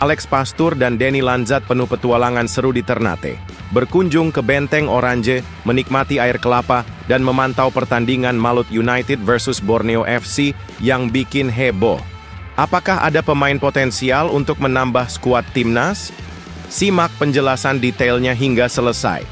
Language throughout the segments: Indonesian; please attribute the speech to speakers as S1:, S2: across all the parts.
S1: Alex Pastur dan Denny Lanzat penuh petualangan seru di Ternate. Berkunjung ke Benteng Oranje, menikmati air kelapa, dan memantau pertandingan Malut United versus Borneo FC yang bikin heboh. Apakah ada pemain potensial untuk menambah skuad timnas? Simak penjelasan detailnya hingga selesai.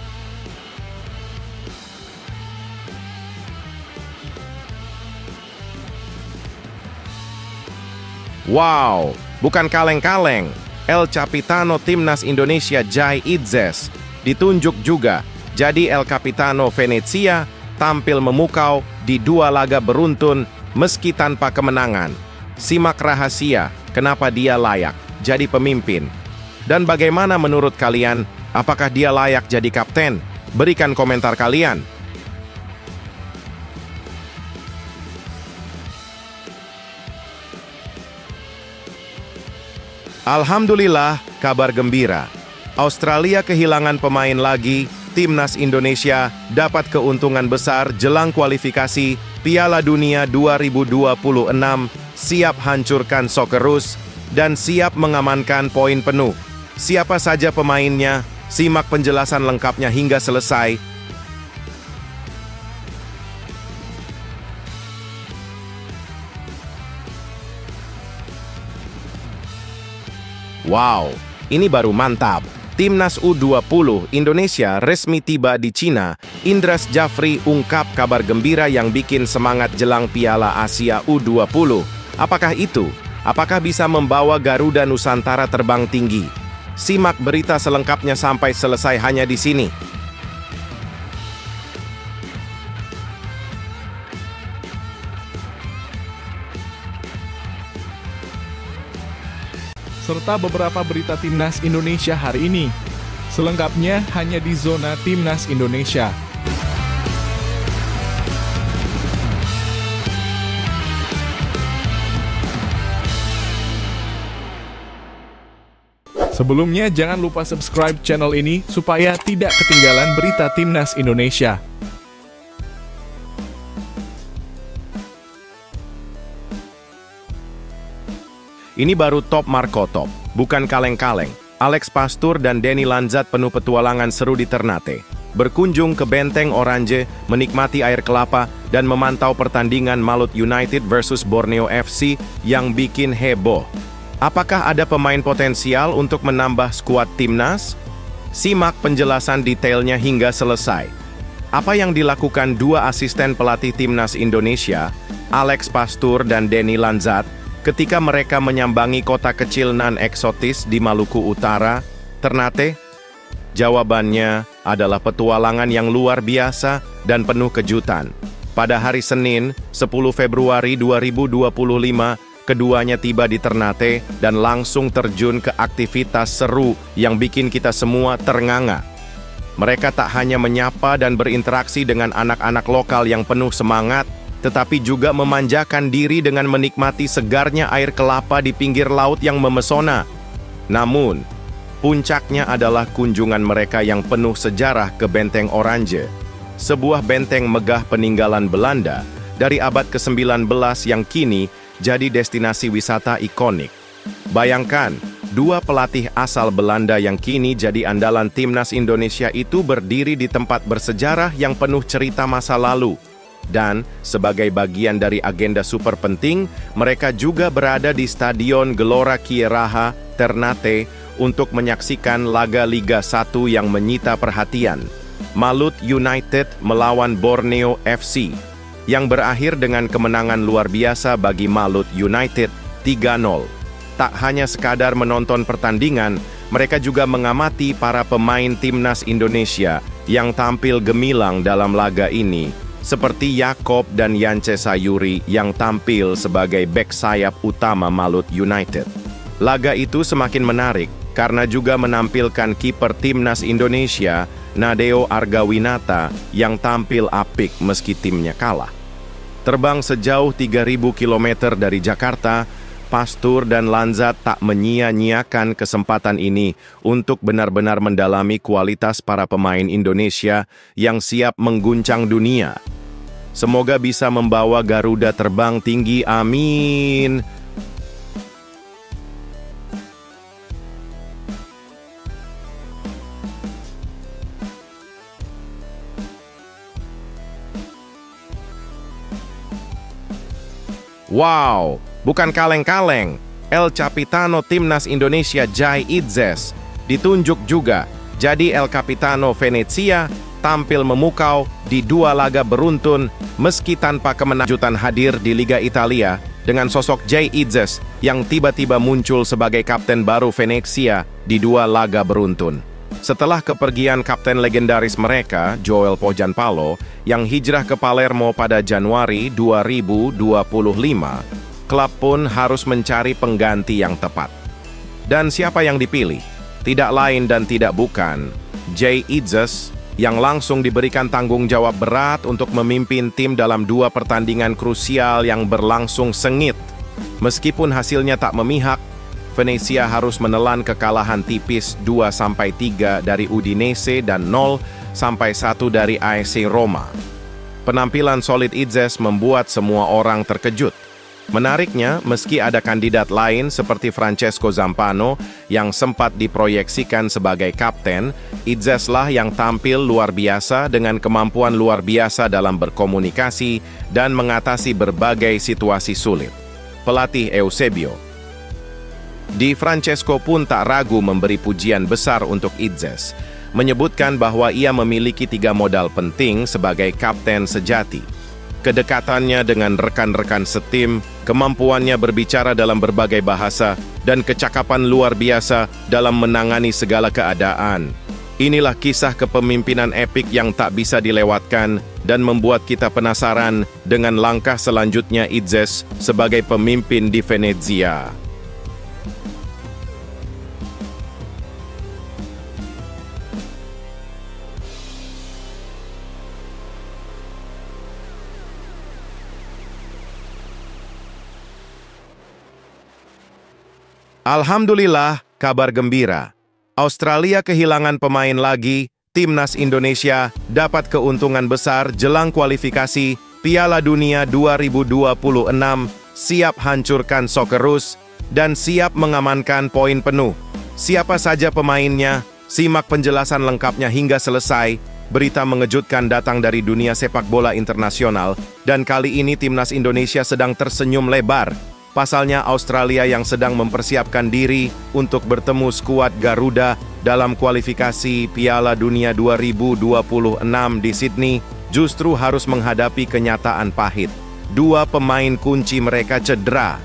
S1: Wow, bukan kaleng-kaleng. El Capitano Timnas Indonesia Jai Idzes ditunjuk juga jadi El Capitano Venezia, tampil memukau di 2 laga beruntun meski tanpa kemenangan. Simak rahasia kenapa dia layak jadi pemimpin. Dan bagaimana menurut kalian, apakah dia layak jadi kapten? Berikan komentar kalian. Alhamdulillah, kabar gembira. Australia kehilangan pemain lagi, Timnas Indonesia dapat keuntungan besar jelang kualifikasi Piala Dunia 2026, siap hancurkan Socceroos, dan siap mengamankan poin penuh. Siapa saja pemainnya? Simak penjelasan lengkapnya hingga selesai. Wow, ini baru mantap. Timnas U20 Indonesia resmi tiba di Cina. Indras Jafri ungkap kabar gembira yang bikin semangat jelang Piala Asia U20. Apakah itu? Apakah bisa membawa Garuda Nusantara terbang tinggi? Simak berita selengkapnya sampai selesai hanya di sini.
S2: Serta beberapa berita Timnas Indonesia hari ini. Selengkapnya hanya di Zona Timnas Indonesia. Sebelumnya jangan lupa subscribe channel ini supaya tidak ketinggalan berita Timnas Indonesia.
S1: Ini baru top Marco top, bukan kaleng-kaleng. Alex Pastur dan Denny Lanzat penuh petualangan seru di Ternate. Berkunjung ke Benteng Oranje, menikmati air kelapa, dan memantau pertandingan Malut United versus Borneo FC yang bikin heboh. Apakah ada pemain potensial untuk menambah skuad timnas? Simak penjelasan detailnya hingga selesai. Apa yang dilakukan 2 asisten pelatih timnas Indonesia, Alex Pastur dan Denny Lanzat, ketika mereka menyambangi kota kecil non-eksotis di Maluku Utara, Ternate? Jawabannya adalah petualangan yang luar biasa dan penuh kejutan. Pada hari Senin, 10 Februari 2025, keduanya tiba di Ternate dan langsung terjun ke aktivitas seru yang bikin kita semua ternganga. Mereka tak hanya menyapa dan berinteraksi dengan anak-anak lokal yang penuh semangat, tetapi juga memanjakan diri dengan menikmati segarnya air kelapa di pinggir laut yang memesona. Namun, puncaknya adalah kunjungan mereka yang penuh sejarah ke Benteng Oranje, sebuah benteng megah peninggalan Belanda dari abad ke-19 yang kini jadi destinasi wisata ikonik. Bayangkan, 2 pelatih asal Belanda yang kini jadi andalan Timnas Indonesia itu berdiri di tempat bersejarah yang penuh cerita masa lalu. Dan, sebagai bagian dari agenda super penting, mereka juga berada di Stadion Gelora Kieraha, Ternate, untuk menyaksikan laga Liga 1 yang menyita perhatian. Malut United melawan Borneo FC, yang berakhir dengan kemenangan luar biasa bagi Malut United, 3-0. Tak hanya sekadar menonton pertandingan, mereka juga mengamati para pemain Timnas Indonesia yang tampil gemilang dalam laga ini, seperti Yakob dan Yance Sayuri yang tampil sebagai bek sayap utama Malut United. Laga itu semakin menarik karena juga menampilkan kiper Timnas Indonesia, Nadeo Argawinata, yang tampil apik meski timnya kalah. Terbang sejauh 3.000 km dari Jakarta, Pastur dan Lanzat tak menyia-nyiakan kesempatan ini untuk benar-benar mendalami kualitas para pemain Indonesia yang siap mengguncang dunia. Semoga bisa membawa Garuda terbang tinggi, amin. Wow, bukan kaleng-kaleng. El Capitano Timnas Indonesia Jai Idzes ditunjuk juga jadi El Capitano Venezia, tampil memukau di 2 laga beruntun meski tanpa kemenangan, hadir di Liga Italia dengan sosok Jai Idzes yang tiba-tiba muncul sebagai kapten baru Venezia di 2 laga beruntun. Setelah kepergian kapten legendaris mereka, Joel Pojanpalo, yang hijrah ke Palermo pada Januari 2025, klub pun harus mencari pengganti yang tepat. Dan siapa yang dipilih? Tidak lain dan tidak bukan Jai Idzes, yang langsung diberikan tanggung jawab berat untuk memimpin tim dalam 2 pertandingan krusial yang berlangsung sengit. Meskipun hasilnya tak memihak, Venezia harus menelan kekalahan tipis 2-3 dari Udinese dan 0-1 dari AS Roma. Penampilan solid Idzes membuat semua orang terkejut. Menariknya, meski ada kandidat lain seperti Francesco Zampano yang sempat diproyeksikan sebagai kapten, Idzeslah yang tampil luar biasa dengan kemampuan luar biasa dalam berkomunikasi dan mengatasi berbagai situasi sulit. Pelatih Eusebio Di Francesco pun tak ragu memberi pujian besar untuk Idzes, menyebutkan bahwa ia memiliki 3 modal penting sebagai kapten sejati. Kedekatannya dengan rekan-rekan setim, kemampuannya berbicara dalam berbagai bahasa, dan kecakapan luar biasa dalam menangani segala keadaan. Inilah kisah kepemimpinan epik yang tak bisa dilewatkan dan membuat kita penasaran dengan langkah selanjutnya Idzes sebagai pemimpin di Venezia. Alhamdulillah, kabar gembira. Australia kehilangan pemain lagi, Timnas Indonesia dapat keuntungan besar jelang kualifikasi Piala Dunia 2026, siap hancurkan Socceroos, dan siap mengamankan poin penuh. Siapa saja pemainnya? Simak penjelasan lengkapnya hingga selesai. Berita mengejutkan datang dari dunia sepak bola internasional, dan kali ini Timnas Indonesia sedang tersenyum lebar. Pasalnya Australia yang sedang mempersiapkan diri untuk bertemu skuad Garuda dalam kualifikasi Piala Dunia 2026 di Sydney, justru harus menghadapi kenyataan pahit. 2 pemain kunci mereka cedera.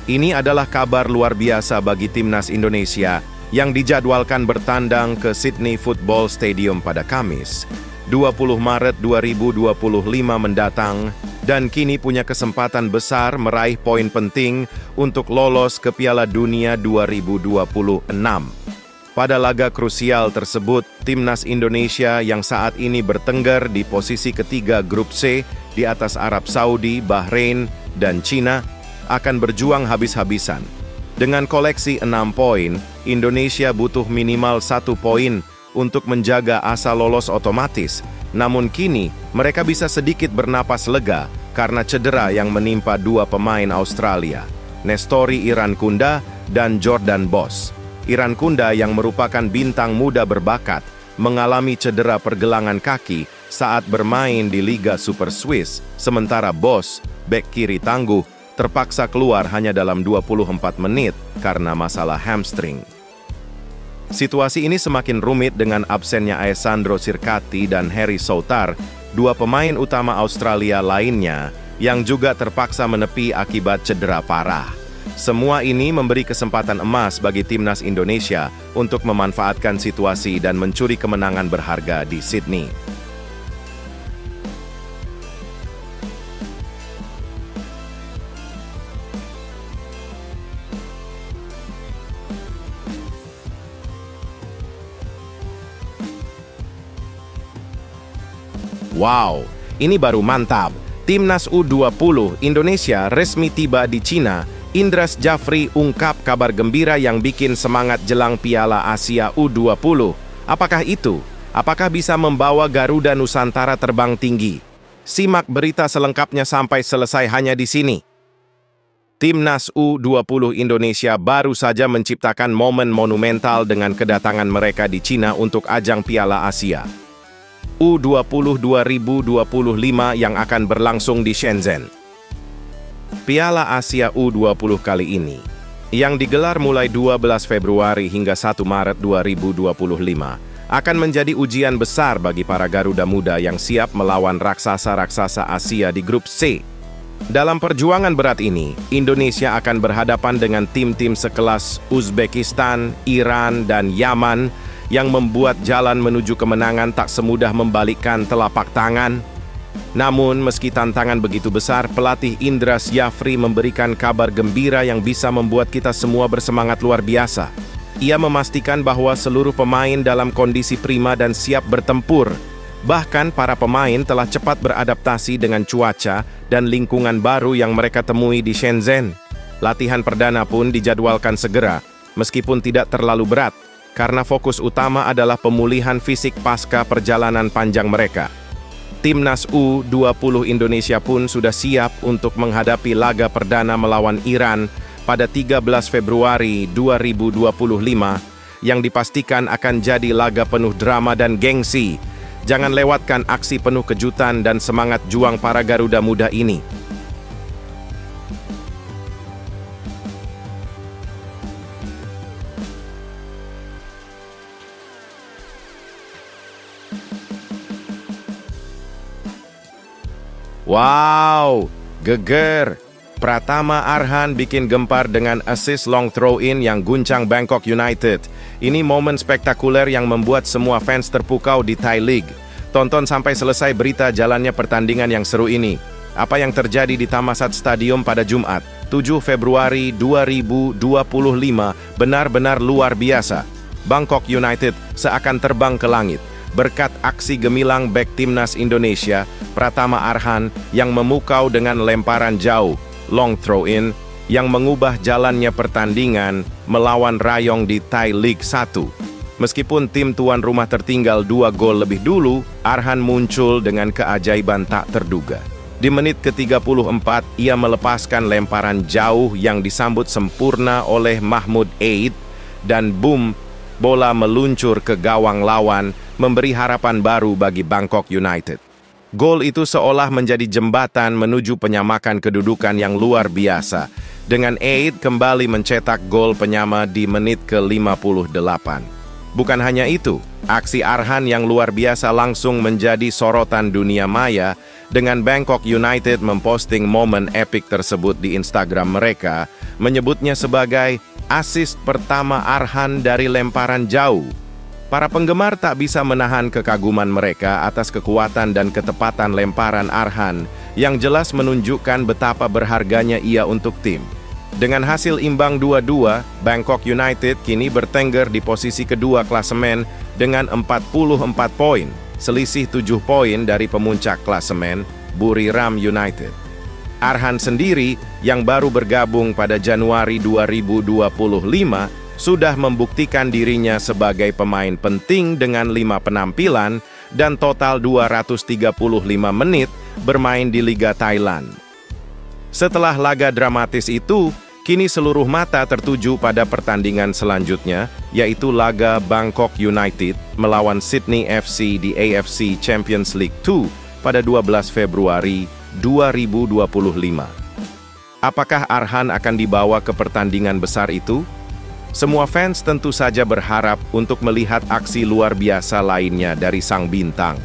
S1: Ini adalah kabar luar biasa bagi Timnas Indonesia yang dijadwalkan bertandang ke Sydney Football Stadium pada Kamis, 20 Maret 2025 mendatang, dan kini punya kesempatan besar meraih poin penting untuk lolos ke Piala Dunia 2026. Pada laga krusial tersebut, Timnas Indonesia yang saat ini bertengger di posisi ketiga Grup C di atas Arab Saudi, Bahrain, dan Cina akan berjuang habis-habisan. Dengan koleksi 6 poin, Indonesia butuh minimal 1 poin untuk menjaga asa lolos otomatis. Namun kini, mereka bisa sedikit bernapas lega karena cedera yang menimpa 2 pemain Australia, Nestori Irankunda dan Jordan Bos. Irankunda yang merupakan bintang muda berbakat, mengalami cedera pergelangan kaki saat bermain di Liga Super Swiss, sementara Bos, bek kiri tangguh, terpaksa keluar hanya dalam 24 menit karena masalah hamstring. Situasi ini semakin rumit dengan absennya Alessandro Sirkati dan Harry Soutar, 2 pemain utama Australia lainnya yang juga terpaksa menepi akibat cedera parah. Semua ini memberi kesempatan emas bagi Timnas Indonesia untuk memanfaatkan situasi dan mencuri kemenangan berharga di Sydney. Wow, ini baru mantap. Timnas U20 Indonesia resmi tiba di Cina. Indras Jafri ungkap kabar gembira yang bikin semangat jelang Piala Asia U20. Apakah itu? Apakah bisa membawa Garuda Nusantara terbang tinggi? Simak berita selengkapnya sampai selesai hanya di sini. Timnas U20 Indonesia baru saja menciptakan momen monumental dengan kedatangan mereka di Cina untuk ajang Piala Asia U20 2025 yang akan berlangsung di Shenzhen. Piala Asia U20 kali ini, yang digelar mulai 12 Februari hingga 1 Maret 2025, akan menjadi ujian besar bagi para Garuda Muda yang siap melawan raksasa-raksasa Asia di grup C. Dalam perjuangan berat ini, Indonesia akan berhadapan dengan tim-tim sekelas Uzbekistan, Iran, dan Yaman yang membuat jalan menuju kemenangan tak semudah membalikkan telapak tangan. Namun, meski tantangan begitu besar, pelatih Indra Syafri memberikan kabar gembira yang bisa membuat kita semua bersemangat luar biasa. Ia memastikan bahwa seluruh pemain dalam kondisi prima dan siap bertempur. Bahkan para pemain telah cepat beradaptasi dengan cuaca dan lingkungan baru yang mereka temui di Shenzhen. Latihan perdana pun dijadwalkan segera, meskipun tidak terlalu berat, karena fokus utama adalah pemulihan fisik pasca perjalanan panjang mereka. Timnas U20 Indonesia pun sudah siap untuk menghadapi laga perdana melawan Iran pada 13 Februari 2025, yang dipastikan akan jadi laga penuh drama dan gengsi. Jangan lewatkan aksi penuh kejutan dan semangat juang para Garuda Muda ini. Wow, geger! Pratama Arhan bikin gempar dengan assist long throw-in yang guncang Bangkok United. Ini momen spektakuler yang membuat semua fans terpukau di Thai League. Tonton sampai selesai berita jalannya pertandingan yang seru ini. Apa yang terjadi di Thammasat Stadium pada Jumat, 7 Februari 2025 benar-benar luar biasa. Bangkok United seakan terbang ke langit berkat aksi gemilang bek timnas Indonesia, Pratama Arhan, yang memukau dengan lemparan jauh, long throw-in, yang mengubah jalannya pertandingan melawan Rayong di Thai League 1. Meskipun tim tuan rumah tertinggal 2 gol lebih dulu, Arhan muncul dengan keajaiban tak terduga. Di menit ke-34, ia melepaskan lemparan jauh yang disambut sempurna oleh Mahmud Eid, dan boom, bola meluncur ke gawang lawan, memberi harapan baru bagi Bangkok United. Gol itu seolah menjadi jembatan menuju penyamakan kedudukan yang luar biasa, dengan Eid kembali mencetak gol penyama di menit ke-58. Bukan hanya itu, aksi Arhan yang luar biasa langsung menjadi sorotan dunia maya, dengan Bangkok United memposting momen epik tersebut di Instagram mereka, menyebutnya sebagai assist pertama Arhan dari lemparan jauh. Para penggemar tak bisa menahan kekaguman mereka atas kekuatan dan ketepatan lemparan Arhan yang jelas menunjukkan betapa berharganya ia untuk tim. Dengan hasil imbang 2-2, Bangkok United kini bertengger di posisi kedua klasemen dengan 44 poin, selisih 7 poin dari pemuncak klasemen, Buriram United. Arhan sendiri yang baru bergabung pada Januari 2025 sudah membuktikan dirinya sebagai pemain penting dengan 5 penampilan dan total 235 menit bermain di Liga Thailand. Setelah laga dramatis itu, kini seluruh mata tertuju pada pertandingan selanjutnya, yaitu laga Bangkok United melawan Sydney FC di AFC Champions League 2 pada 12 Februari 2025. Apakah Arhan akan dibawa ke pertandingan besar itu? Semua fans tentu saja berharap untuk melihat aksi luar biasa lainnya dari sang bintang.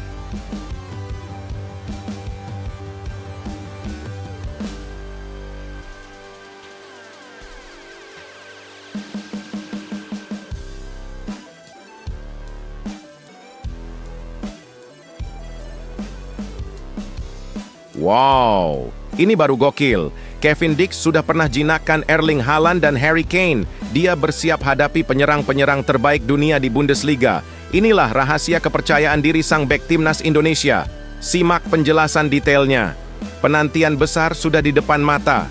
S1: Wow, ini baru gokil. Kevin Dix sudah pernah jinakkan Erling Haaland dan Harry Kane. Dia bersiap hadapi penyerang-penyerang terbaik dunia di Bundesliga. Inilah rahasia kepercayaan diri sang bek timnas Indonesia. Simak penjelasan detailnya. Penantian besar sudah di depan mata.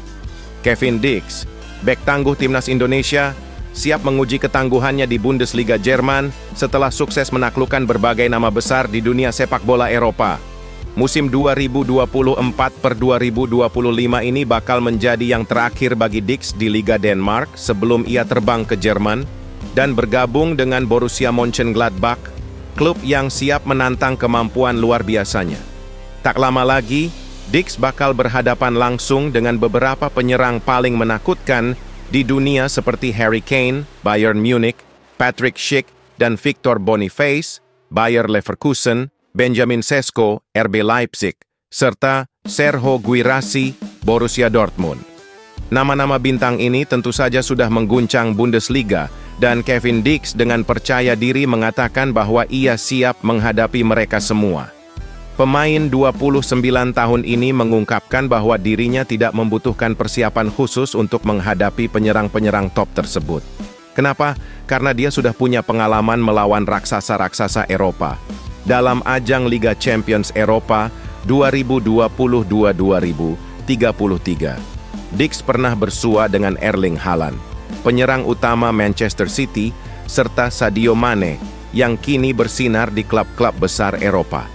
S1: Kevin Dix, bek tangguh timnas Indonesia, siap menguji ketangguhannya di Bundesliga Jerman setelah sukses menaklukkan berbagai nama besar di dunia sepak bola Eropa. Musim 2024-2025 ini bakal menjadi yang terakhir bagi Dix di Liga Denmark sebelum ia terbang ke Jerman dan bergabung dengan Borussia Mönchengladbach, klub yang siap menantang kemampuan luar biasanya. Tak lama lagi, Dix bakal berhadapan langsung dengan beberapa penyerang paling menakutkan di dunia seperti Harry Kane, Bayern Munich, Patrick Schick, dan Victor Boniface, Bayer Leverkusen, Benjamin Sesko, RB Leipzig, serta Serhou Guirassy, Borussia Dortmund. Nama-nama bintang ini tentu saja sudah mengguncang Bundesliga, dan Kevin Dix dengan percaya diri mengatakan bahwa ia siap menghadapi mereka semua. Pemain 29 tahun ini mengungkapkan bahwa dirinya tidak membutuhkan persiapan khusus untuk menghadapi penyerang-penyerang top tersebut. Kenapa? Karena dia sudah punya pengalaman melawan raksasa-raksasa Eropa. Dalam ajang Liga Champions Eropa 2022-2033, Dix pernah bersua dengan Erling Haaland, penyerang utama Manchester City, serta Sadio Mane, yang kini bersinar di klub-klub besar Eropa.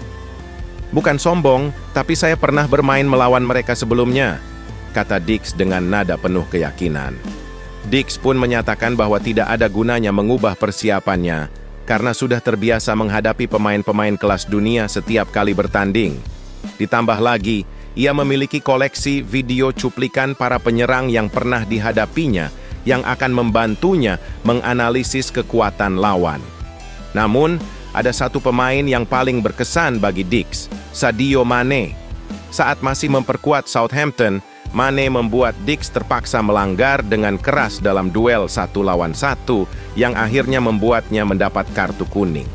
S1: Bukan sombong, tapi saya pernah bermain melawan mereka sebelumnya, kata Dix dengan nada penuh keyakinan. Dix pun menyatakan bahwa tidak ada gunanya mengubah persiapannya, karena sudah terbiasa menghadapi pemain-pemain kelas dunia setiap kali bertanding. Ditambah lagi, ia memiliki koleksi video cuplikan para penyerang yang pernah dihadapinya, yang akan membantunya menganalisis kekuatan lawan. Namun, ada satu pemain yang paling berkesan bagi Dix, Sadio Mane. Saat masih memperkuat Southampton, Mane membuat Dix terpaksa melanggar dengan keras dalam duel 1 lawan 1 yang akhirnya membuatnya mendapat kartu kuning.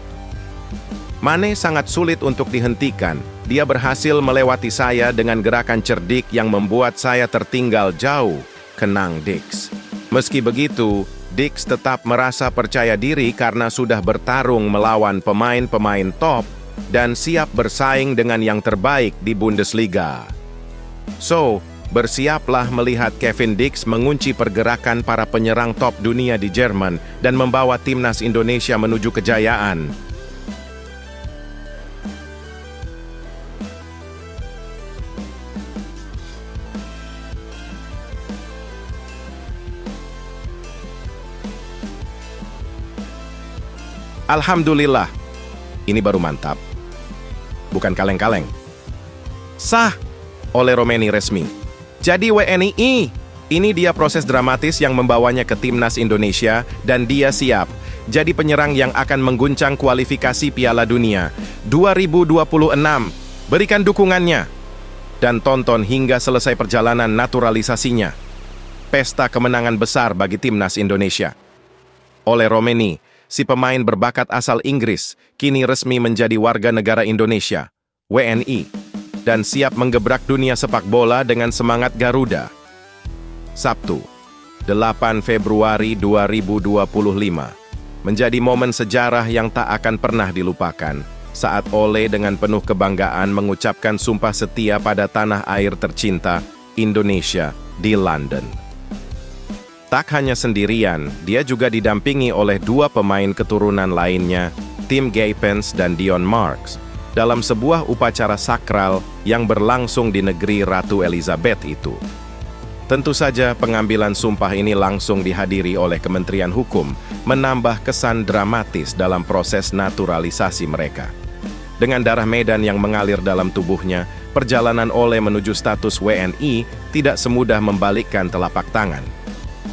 S1: Mane sangat sulit untuk dihentikan. Dia berhasil melewati saya dengan gerakan cerdik yang membuat saya tertinggal jauh, kenang Dix. Meski begitu, Dix tetap merasa percaya diri karena sudah bertarung melawan pemain-pemain top dan siap bersaing dengan yang terbaik di Bundesliga. So, bersiaplah melihat Kevin Dix mengunci pergerakan para penyerang top dunia di Jerman dan membawa timnas Indonesia menuju kejayaan. Alhamdulillah, ini baru mantap. Bukan kaleng-kaleng. Sah, oleh Romeni resmi. Jadi WNI, ini dia proses dramatis yang membawanya ke timnas Indonesia dan dia siap. Jadi penyerang yang akan mengguncang kualifikasi Piala Dunia 2026. Berikan dukungannya. Dan tonton hingga selesai perjalanan naturalisasinya. Pesta kemenangan besar bagi timnas Indonesia. Oleh Romeni, si pemain berbakat asal Inggris, kini resmi menjadi warga negara Indonesia, WNI, dan siap menggebrak dunia sepak bola dengan semangat Garuda. Sabtu, 8 Februari 2025, menjadi momen sejarah yang tak akan pernah dilupakan, saat Ole dengan penuh kebanggaan mengucapkan sumpah setia pada tanah air tercinta, Indonesia, di London. Tak hanya sendirian, dia juga didampingi oleh 2 pemain keturunan lainnya, Tim Gaypens dan Dion Marks, dalam sebuah upacara sakral yang berlangsung di negeri Ratu Elizabeth itu. Tentu saja pengambilan sumpah ini langsung dihadiri oleh Kementerian Hukum, menambah kesan dramatis dalam proses naturalisasi mereka. Dengan darah medan yang mengalir dalam tubuhnya, perjalanan Ole menuju status WNI tidak semudah membalikkan telapak tangan.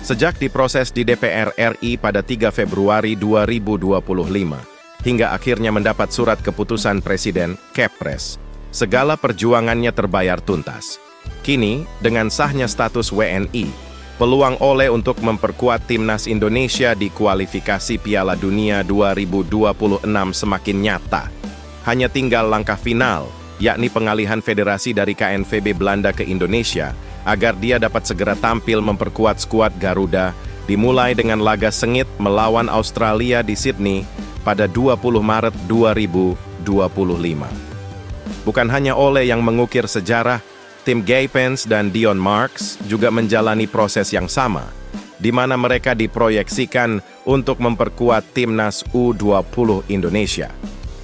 S1: Sejak diproses di DPR RI pada 3 Februari 2025, hingga akhirnya mendapat surat keputusan Presiden, Kepres, segala perjuangannya terbayar tuntas. Kini, dengan sahnya status WNI, peluang Ole untuk memperkuat timnas Indonesia di kualifikasi Piala Dunia 2026 semakin nyata. Hanya tinggal langkah final, yakni pengalihan federasi dari KNVB Belanda ke Indonesia, agar dia dapat segera tampil memperkuat skuad Garuda, dimulai dengan laga sengit melawan Australia di Sydney pada 20 Maret 2025. Bukan hanya Ole yang mengukir sejarah, Tim Gaypens dan Dion Marks juga menjalani proses yang sama, di mana mereka diproyeksikan untuk memperkuat timnas U20 Indonesia.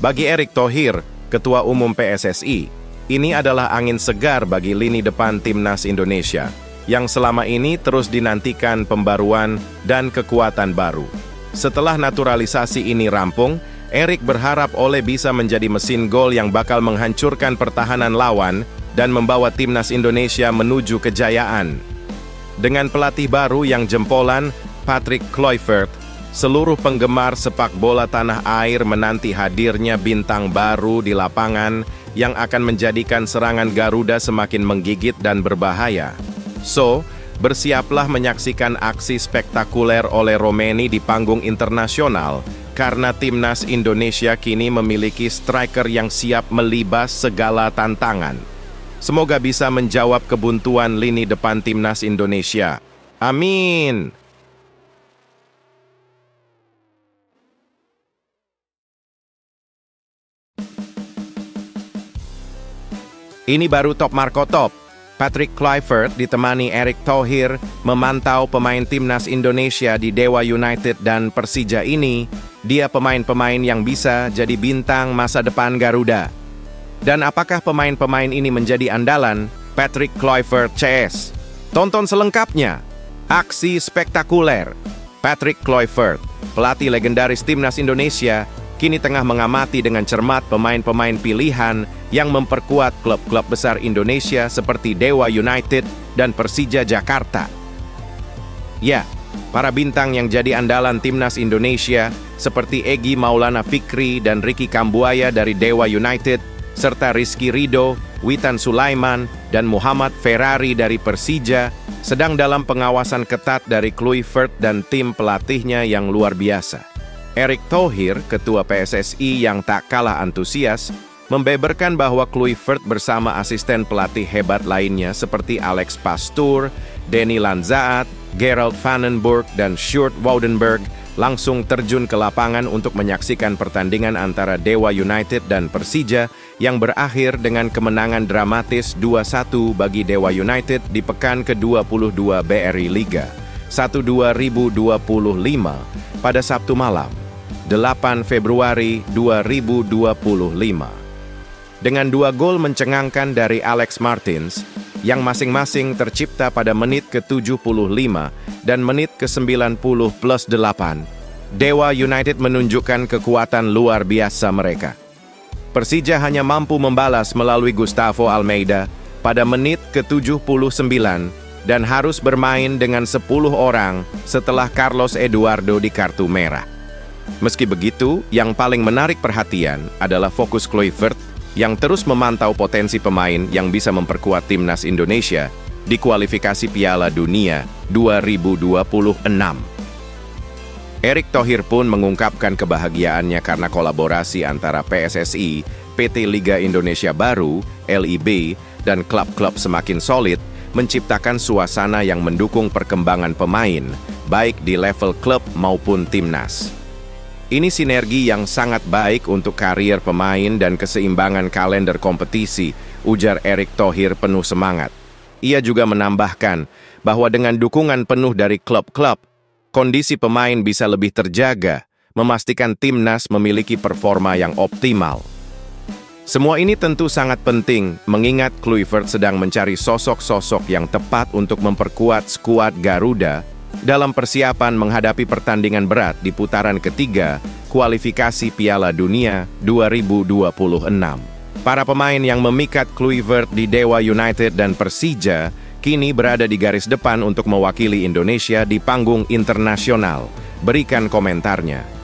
S1: Bagi Erick Thohir, Ketua Umum PSSI, ini adalah angin segar bagi lini depan timnas Indonesia, yang selama ini terus dinantikan pembaruan dan kekuatan baru. Setelah naturalisasi ini rampung, Erick berharap Ole bisa menjadi mesin gol yang bakal menghancurkan pertahanan lawan dan membawa timnas Indonesia menuju kejayaan. Dengan pelatih baru yang jempolan, Patrick Kluivert, seluruh penggemar sepak bola tanah air menanti hadirnya bintang baru di lapangan yang akan menjadikan serangan Garuda semakin menggigit dan berbahaya. So, bersiaplah menyaksikan aksi spektakuler oleh Romeni di panggung internasional, karena timnas Indonesia kini memiliki striker yang siap melibas segala tantangan. Semoga bisa menjawab kebuntuan lini depan timnas Indonesia. Amin. Ini baru Top Marco Top. Patrick Kluivert ditemani Erick Thohir memantau pemain timnas Indonesia di Dewa United dan Persija ini. Dia pemain-pemain yang bisa jadi bintang masa depan Garuda. Dan apakah pemain-pemain ini menjadi andalan Patrick Kluivert CS? Tonton selengkapnya. Aksi spektakuler. Patrick Kluivert, pelatih legendaris timnas Indonesia, kini tengah mengamati dengan cermat pemain-pemain pilihan yang memperkuat klub-klub besar Indonesia seperti Dewa United dan Persija Jakarta. Ya, para bintang yang jadi andalan timnas Indonesia seperti Egy Maulana Fikri dan Ricky Kambuaya dari Dewa United, serta Rizky Ridho, Witan Sulaiman, dan Muhammad Ferrari dari Persija, sedang dalam pengawasan ketat dari Kluivert dan tim pelatihnya yang luar biasa. Erick Thohir, ketua PSSI yang tak kalah antusias, membeberkan bahwa Kluivert bersama asisten pelatih hebat lainnya seperti Alex Pastoor, Denny Lanzaat, Gerald Vandenberg, dan Sjoerd Woudenberg langsung terjun ke lapangan untuk menyaksikan pertandingan antara Dewa United dan Persija yang berakhir dengan kemenangan dramatis 2-1 bagi Dewa United di pekan ke-22 BRI Liga 1-2025 pada Sabtu malam, 8 Februari 2025. Dengan 2 gol mencengangkan dari Alex Martins, yang masing-masing tercipta pada menit ke-75 dan menit ke-90 plus 8, Dewa United menunjukkan kekuatan luar biasa mereka. Persija hanya mampu membalas melalui Gustavo Almeida pada menit ke-79 dan harus bermain dengan 10 orang setelah Carlos Eduardo di kartu merah. Meski begitu, yang paling menarik perhatian adalah fokus Kluivert yang terus memantau potensi pemain yang bisa memperkuat timnas Indonesia di kualifikasi Piala Dunia 2026. Erick Thohir pun mengungkapkan kebahagiaannya karena kolaborasi antara PSSI, PT Liga Indonesia Baru, LIB, dan klub-klub semakin solid menciptakan suasana yang mendukung perkembangan pemain, baik di level klub maupun timnas. Ini sinergi yang sangat baik untuk karier pemain dan keseimbangan kalender kompetisi, ujar Erick Thohir penuh semangat. Ia juga menambahkan bahwa dengan dukungan penuh dari klub-klub, kondisi pemain bisa lebih terjaga, memastikan timnas memiliki performa yang optimal. Semua ini tentu sangat penting, mengingat Kluivert sedang mencari sosok-sosok yang tepat untuk memperkuat skuad Garuda dalam persiapan menghadapi pertandingan berat di putaran ketiga kualifikasi Piala Dunia 2026. Para pemain yang memikat Kluivert di Dewa United dan Persija kini berada di garis depan untuk mewakili Indonesia di panggung internasional. Berikan komentarnya.